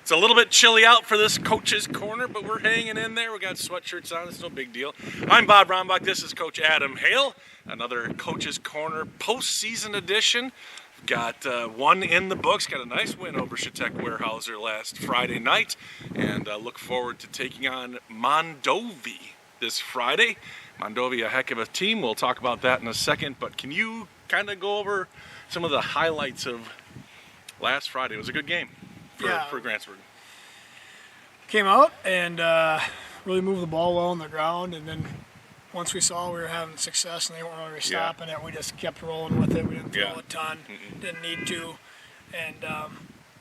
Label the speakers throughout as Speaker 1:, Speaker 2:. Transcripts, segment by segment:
Speaker 1: It's a little bit chilly out for this Coach's Corner, but we're hanging in there. We got sweatshirts on. It's no big deal. I'm Bob Rombach. This is Coach Adam Hale. Another Coach's Corner postseason edition. Got one in the books. Got a nice win over Chetek-Weyerhaeuser last Friday night, and look forward to taking on Mondovi this Friday. Mondovi, a heck of a team. We'll talk about that in a second. But can you kind of go over some of the highlights of last Friday? It was a good game for Grantsburg.
Speaker 2: Came out and really moved the ball well on the ground, and then once we saw we were having success and they weren't really stopping it, we just kept rolling with it. We didn't throw a ton, didn't need to, and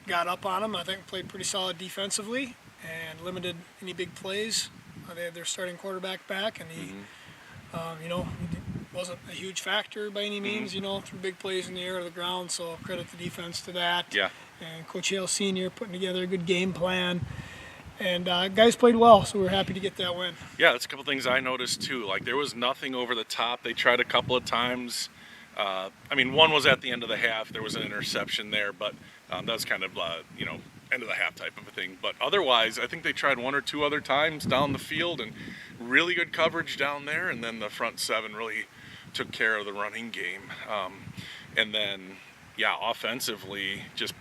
Speaker 2: got up on them. I think played pretty solid defensively and limited any big plays. They had their starting quarterback back, and he, wasn't a huge factor by any means, through big plays in the air or the ground, so credit the defense to that.
Speaker 1: Yeah.
Speaker 2: And Coach Hale Sr. putting together a good game plan. And guys played well, so we're happy to get that win.
Speaker 1: Yeah, that's a couple things I noticed too. Like, there was nothing over the top. They tried a couple of times. One was at the end of the half. There was an interception there, but that was kind of, end of the half type of a thing. But otherwise, I think they tried one or two other times down the field, and really good coverage down there. And then the front seven really took care of the running game. And then, offensively, just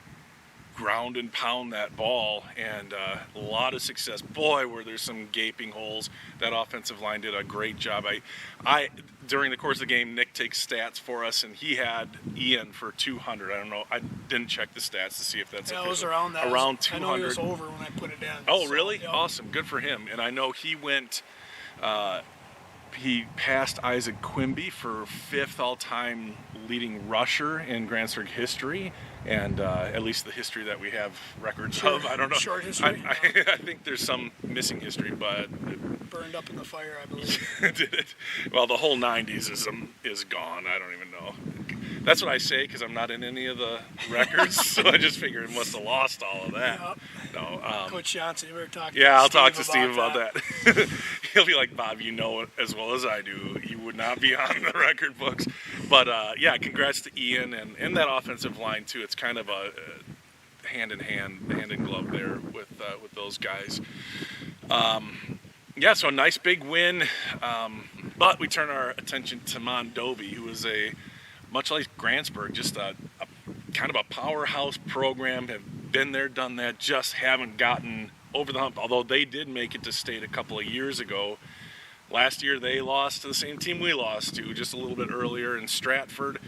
Speaker 1: ground and pound that ball, and a lot of success. Boy, were there some gaping holes. That offensive line did a great job. I during the course of the game, Nick takes stats for us, and he had Ian for 200. I don't know. I didn't check the stats to see if that's
Speaker 2: it was around that.
Speaker 1: Around 200.
Speaker 2: I know he was over when I put it in.
Speaker 1: Oh, really? Yeah. Awesome. Good for him. And I know he went. He passed Isaac Quimby for 5th all-time leading rusher in Grantsburg history, and at least the history that we have records of. I don't know.
Speaker 2: Short history.
Speaker 1: I think there's some missing history, but
Speaker 2: burned up in the fire, I believe.
Speaker 1: Did it? Well, the whole 90s is gone. I don't even know. That's what I say because I'm not in any of the records, so I just figured it must have lost all of that.
Speaker 2: Yep.
Speaker 1: No,
Speaker 2: Coach Johnson, you better talk.
Speaker 1: I'll talk to Steve about that. He'll be like, Bob, you know it as well as I do. You would not be on the record books. But congrats to Ian and that offensive line too. It's kind of a hand in glove there with those guys. So a nice big win. But we turn our attention to Mondovi, who is much like Grantsburg, just a kind of a powerhouse program. Have been there, done that, just haven't gotten over the hump. Although they did make it to state a couple of years ago. Last year they lost to the same team we lost to just a little bit earlier in Stratford.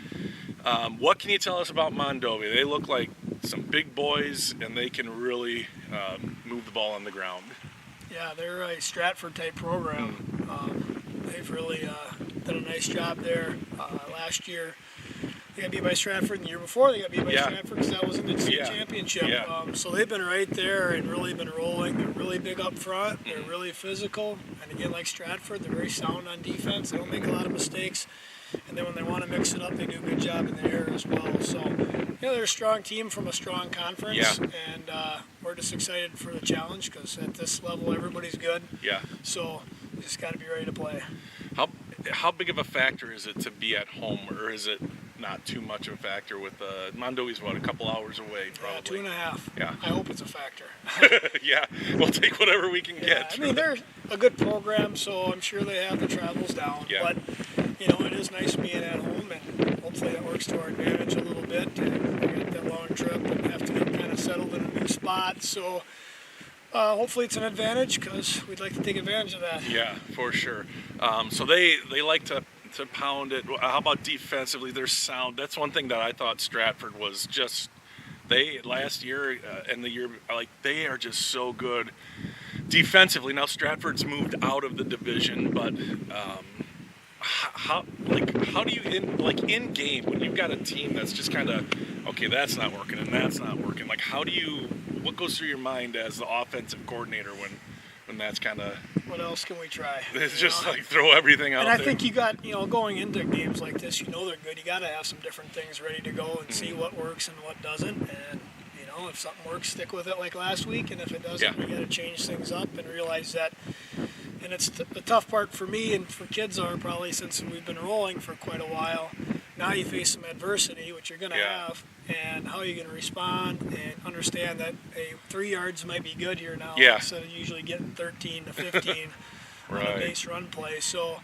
Speaker 1: What can you tell us about Mondovi? They look like some big boys, and they can really move the ball on the ground. Yeah,
Speaker 2: they're a Stratford-type program. They've really done a nice job there. Last year, they got beat by Stratford, and the year before they got beat by Stratford because that was in the state championship.
Speaker 1: Yeah.
Speaker 2: So they've been right there and really been rolling. They're really big up front. They're really physical. And again, like Stratford, they're very sound on defense. They don't make a lot of mistakes. And then when they want to mix it up, they do a good job in the air as well. So, they're a strong team from a strong conference.
Speaker 1: Yeah.
Speaker 2: And we're just excited for the challenge because at this level, everybody's good.
Speaker 1: Yeah.
Speaker 2: So you just got to be ready to play.
Speaker 1: How big of a factor is it to be at home, or is it not too much of a factor with Mondovi's a couple hours away probably?
Speaker 2: 2.5.
Speaker 1: Yeah.
Speaker 2: I hope it's a factor.
Speaker 1: Yeah, we'll take whatever we can get.
Speaker 2: They're a good program, so I'm sure they have the travels down.
Speaker 1: Yeah.
Speaker 2: But, it is nice being at home, and hopefully that works to our advantage a little bit. And we get that long trip and have to get kind of settled in a new spot. So hopefully it's an advantage because we'd like to take advantage of that.
Speaker 1: Yeah, for sure. So they like to pound it. How about defensively? They're sound. That's one thing that I thought Stratford was just. Last year and the year, they are just so good defensively. Now Stratford's moved out of the division, but how do you in game when you've got a team that's just kind of okay, that's not working and that's not working? What goes through your mind as the offensive coordinator when that's kind of
Speaker 2: what else can we try?
Speaker 1: It's just throw everything out there.
Speaker 2: And I think you got going into games like this, they're good. You got to have some different things ready to go and see what works and what doesn't. And if something works, stick with it like last week. And if it doesn't, you got to change things up and realize that. And it's the tough part for me and for kids probably since we've been rolling for quite a while. Now you face some adversity, which you're going to have, and how you're going to respond and understand that 3 yards might be good here now instead of usually getting 13 to 15 on a base run play. So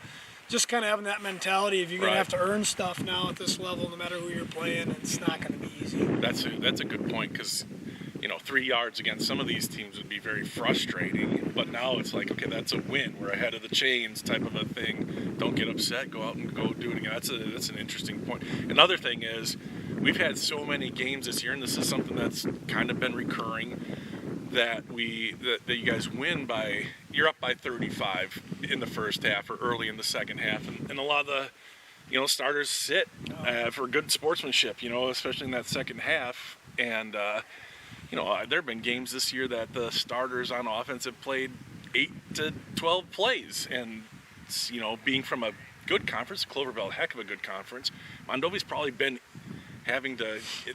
Speaker 2: just kind of having that mentality, if you're going to have to earn stuff now at this level, no matter who you're playing, it's not going to be easy.
Speaker 1: That's a good point, because 3 yards against some of these teams would be very frustrating, but now it's like, okay, that's a win. We're ahead of the chains type of a thing. Don't get upset. Go out and go do it again. That's an interesting point. Another thing is, we've had so many games this year, and this is something that's kind of been recurring, that you guys win by, you're up by 35 in the first half or early in the second half, and a lot of the starters sit for good sportsmanship, especially in that second half. And there have been games this year that the starters on offense have played 8 to 12 plays, and being from a good conference, Clover Bell, heck of a good conference, Mondovi's probably been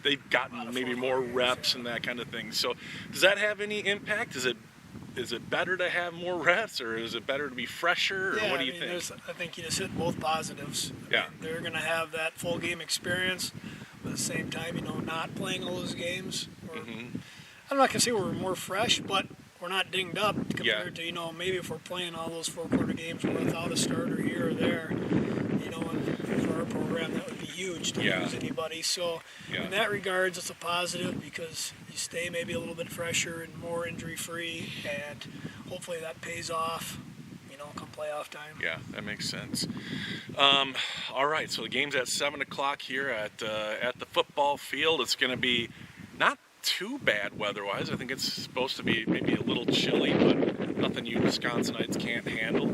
Speaker 1: they've gotten maybe more reps and that kind of thing. So does that have any impact? Is it better to have more reps, or is it better to be fresher, or what do you think?
Speaker 2: I think you just hit both positives. They're going to have that full game experience, but at the same time, not playing all those games. I'm not going to say we're more fresh, but we're not dinged up compared to, maybe if we're playing all those 4-quarter games without a starter here or there, and for our program, that would be huge to lose anybody. So in that regards, it's a positive, because you stay maybe a little bit fresher and more injury-free, and hopefully that pays off, come playoff time.
Speaker 1: Yeah, that makes sense. All right, so the game's at 7 o'clock here at the football field. It's going to be not too bad weather-wise. I think it's supposed to be maybe a little chilly, but nothing you Wisconsinites can't handle.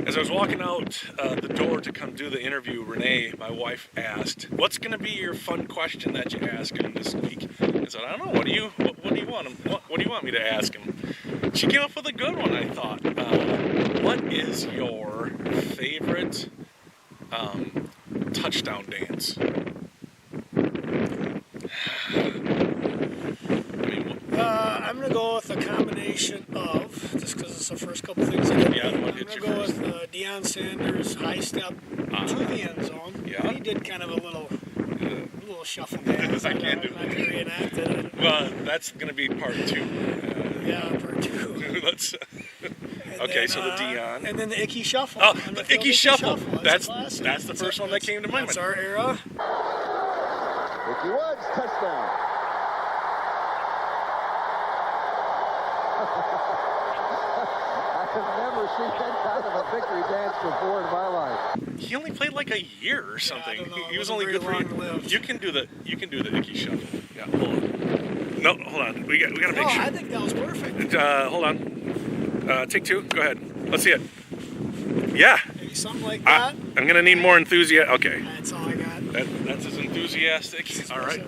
Speaker 1: As I was walking out the door to come do the interview, Renee, my wife, asked, "What's going to be your fun question that you ask him this week?" I said, "I don't know. What do you want him? What do you want me to ask him?" She came up with a good one, I thought. What is your favorite touchdown dance?
Speaker 2: I'm going to go with a combination of, just because it's the first couple things I did. I'm going to go with Deion Sanders' high step to the end zone. He did kind of a little shuffle dance.
Speaker 1: I can't do
Speaker 2: that. I can reenact it.
Speaker 1: Well, that's going to be part 2.
Speaker 2: Part 2.
Speaker 1: Let's. Okay, so the Deion.
Speaker 2: And then the Icky Shuffle.
Speaker 1: Oh, the Icky Shuffle. That's the first one that came to mind.
Speaker 2: That's our era.
Speaker 3: Icky Woods, touchdown. I've never seen that kind of a victory dance before in my life.
Speaker 1: He only played like a year or something.
Speaker 2: I don't know.
Speaker 1: He was only good for you. You can do the Icky Shuffle. Yeah, hold on. No, hold on. We got to make sure.
Speaker 2: I think that was perfect.
Speaker 1: Hold on. Take 2. Go ahead. Let's see it. Yeah.
Speaker 2: Maybe something like that.
Speaker 1: I'm gonna need more enthusiasm. Okay.
Speaker 2: That's all I got.
Speaker 1: That's as enthusiastic. All right.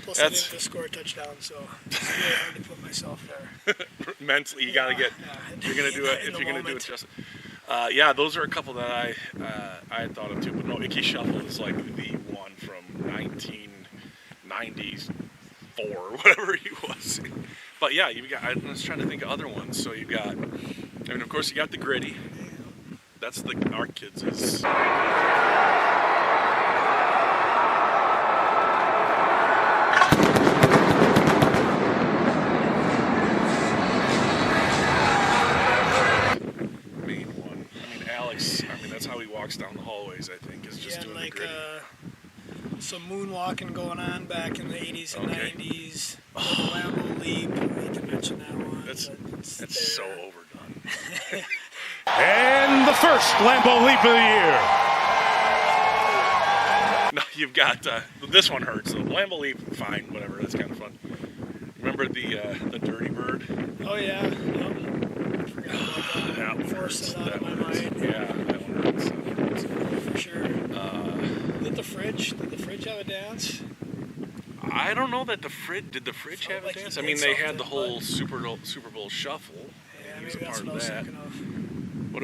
Speaker 2: Plus, I didn't just score a touchdown, so it's really hard to put myself there.
Speaker 1: Mentally, you gotta get. You're gonna do it if you're gonna do it justice. Those are a couple that I had thought of too, but no, Icky Shuffle is like the one from 1994, whatever he was. But yeah, I was trying to think of other ones. So you've got, of course, you got the Gritty. That's our kids' is. That's how he walks down the hallways, I think, is just doing the Gritty.
Speaker 2: Some moonwalking going on back in the 80s and 90s. Lambeau Leap, I hate to mention that one.
Speaker 1: That's so overdone.
Speaker 4: And the first Lambeau Leap of the year.
Speaker 1: No, you've got, this one hurts. The Lambeau Leap, fine, whatever, that's kind of fun. Remember the Dirty Bird?
Speaker 2: Oh, yeah. I forgot about that. Forced it out of my mind.
Speaker 1: Yeah, that one hurts.
Speaker 2: For sure. Did the fridge have a dance?
Speaker 1: I don't know that did the fridge have a dance? I mean, they had the whole Super Bowl shuffle.
Speaker 2: Yeah,
Speaker 1: he was a
Speaker 2: maybe
Speaker 1: part
Speaker 2: that's
Speaker 1: of
Speaker 2: what I
Speaker 1: that.
Speaker 2: was thinking of.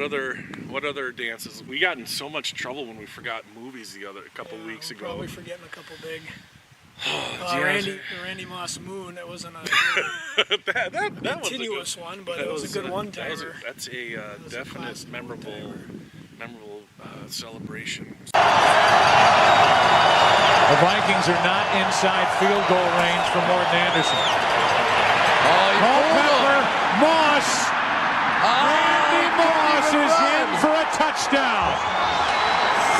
Speaker 1: What other dances? We got in so much trouble when we forgot movies a couple weeks ago.
Speaker 2: Probably forgetting a couple big.
Speaker 1: Randy
Speaker 2: Moss Moon. That wasn't
Speaker 1: a that
Speaker 2: continuous one, but it was a good one-timer.
Speaker 1: That's a definite memorable celebration.
Speaker 5: The Vikings are not inside field goal range for Morton Anderson.
Speaker 6: Culpepper,
Speaker 5: Moss. Randy Moss is in for a touchdown.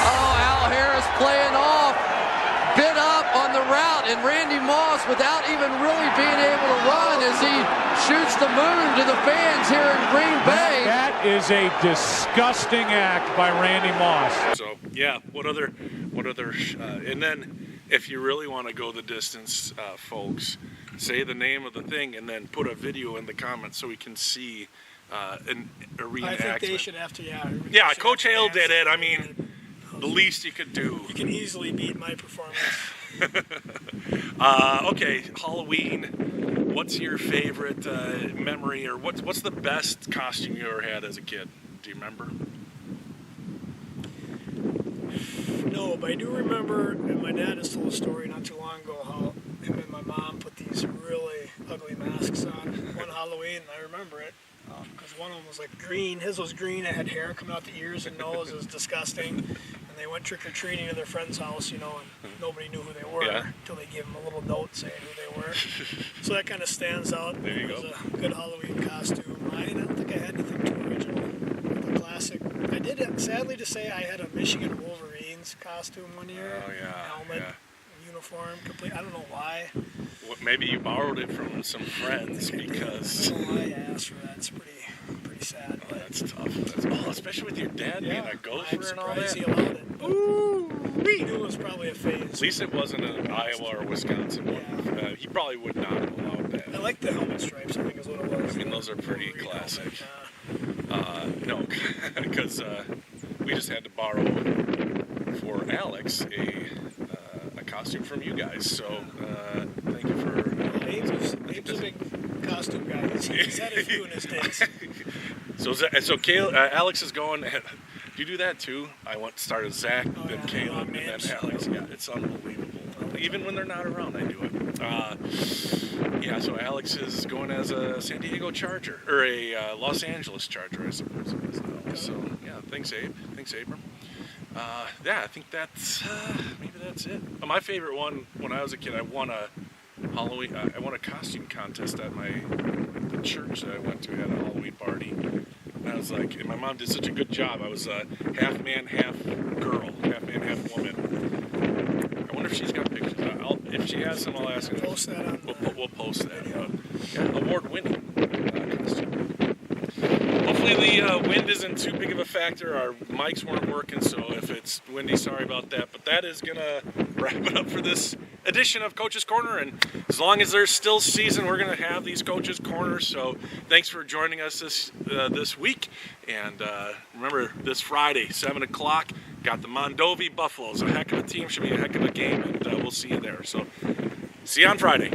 Speaker 6: Al Harris playing off, bit up on the route, and Randy Moss, without even really being able to run, as he shoots the moon to the fans here in Green Bay.
Speaker 5: That is a disgusting act by Randy Moss.
Speaker 1: So yeah, what other, and then if you really want to go the distance, folks, say the name of the thing and then put a video in the comments so we can see an arena.
Speaker 2: I think they should have to,
Speaker 1: yeah, Coach Hale did it. I mean, the least you could do.
Speaker 2: You can easily beat my performance.
Speaker 1: Okay, Halloween. What's your favorite memory, or what's the best costume you ever had as a kid? Do you remember?
Speaker 2: No, but I do remember, and my dad has told a story not too long ago, how him and my mom put these really ugly masks on one Halloween, and I remember it. Because one of them was like green. His was green. It had hair coming out the ears and nose. It was disgusting. And they went trick-or-treating to their friend's house, and nobody knew who they were until they gave them a little note saying who they were. So that kind of stands out.
Speaker 1: There you
Speaker 2: go. It was a good Halloween costume. I don't think I had anything too original. The classic. I did, sadly to say, I had a Michigan Wolverines costume one year.
Speaker 1: Oh, yeah.
Speaker 2: Helmet, uniform, complete. I don't know why.
Speaker 1: Well, maybe you borrowed it from some friends because.
Speaker 2: I don't know why I asked for that. It's pretty sad.
Speaker 1: Oh, that's tough. Especially with your dad being a gopher and all that.
Speaker 2: He allowed it. But he knew it was probably a phase.
Speaker 1: At least it wasn't an Iowa or Wisconsin one. He probably would not have allowed that.
Speaker 2: I like the helmet stripes, I think is what it was.
Speaker 1: I mean, those are pretty classic. No, because we just had to borrow for Alex a costume from you guys. So thank you for.
Speaker 2: Abe's a big costume guy. He's had a few in his days.
Speaker 1: So Alex is going. Do you do that too? I started Zach, then Caleb, and then Alex. Yeah, it's unbelievable. Even when they're not around, I do it. So Alex is going as a San Diego Charger, or a Los Angeles Charger, I suppose it is now. So yeah, thanks Abe. Thanks Abram. I think maybe that's it. My favorite one when I was a kid, I won a Halloween. I won a costume contest at the church that I went to. Had a Halloween party. And I was like, and my mom did such a good job. I was half man, half girl, half man, half woman. I wonder if she's got pictures. If she has some, I'll ask her.
Speaker 2: Post that on.
Speaker 1: We'll post that. Award-winning costume. Hopefully the wind isn't too big of a factor. Our mics weren't working, so if it's windy, sorry about that. But that is going to wrap it up for this edition of Coach's Corner. And as long as there's still season, we're going to have these Coach's Corners. So thanks for joining us this week. And remember, this Friday, 7 o'clock, got the Mondovi Buffaloes. A heck of a team. Should be a heck of a game. And we'll see you there. So see you on Friday.